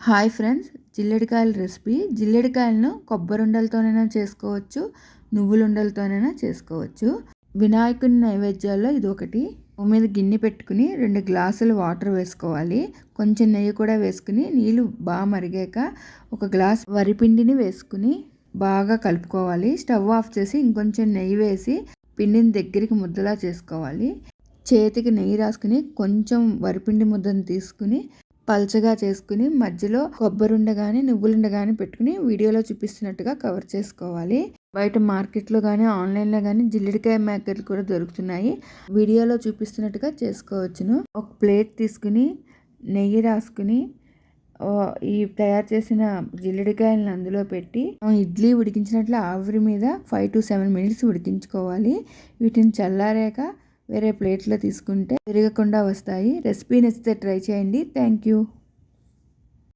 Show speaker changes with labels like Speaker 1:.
Speaker 1: Hi friends, జిల్లేడికాయల recipe. జిల్లేడికాయలను కొబ్బరుండలతోనైనా చేసుకోవచ్చు, నువ్వులుండలతోనైనా చేసుకోవచ్చు. వినాయకుని నైవేద్యాల్లో ఇది ఒకటి. స్టవ్ మీద గిన్నె పెట్టుకుని 2 గ్లాసులు వాటర్ వేసుకోవాలి. కొంచెం నెయ్యి కూడా వేసుకుని నీళ్ళు బాగా మరిగాక 1 గ్లాస్ వరిపిండిని వేసుకుని బాగా కలుపుకోవాలి. స్టవ్ ఆఫ్ చేసి ఇంకొంచెం నెయ్యి వేసి పిండిని దగ్గరికి ముద్దలా చేసుకోవాలి. చేతికి నెయ్యి రాసుకుని కొంచెం వరిపిండి ముద్దను తీసుకుని పల్చగా చేసుకుని మధ్యలో కొబ్బరుండ కానీ నువ్వులుండ కానీ పెట్టుకుని వీడియోలో చూపిస్తున్నట్టుగా కవర్ చేసుకోవాలి. బయట మార్కెట్లో కానీ ఆన్లైన్లో కానీ జిల్లేడికాయ మేకర్లు కూడా దొరుకుతున్నాయి. వీడియోలో చూపిస్తున్నట్టుగా చేసుకోవచ్చును. ఒక ప్లేట్ తీసుకుని నెయ్యి రాసుకుని ఈ తయారు చేసిన జిల్లేడికాయలను అందులో పెట్టి ఇడ్లీ ఉడికించినట్లు ఆవిరి మీద 5 to 7 minutes ఉడికించుకోవాలి. వీటిని చల్లారాక వేరే ప్లేట్లో తీసుకుంటే విరగకుండా వస్తాయి. రెసిపీ నచ్చితే ట్రై చేయండి. Thank you.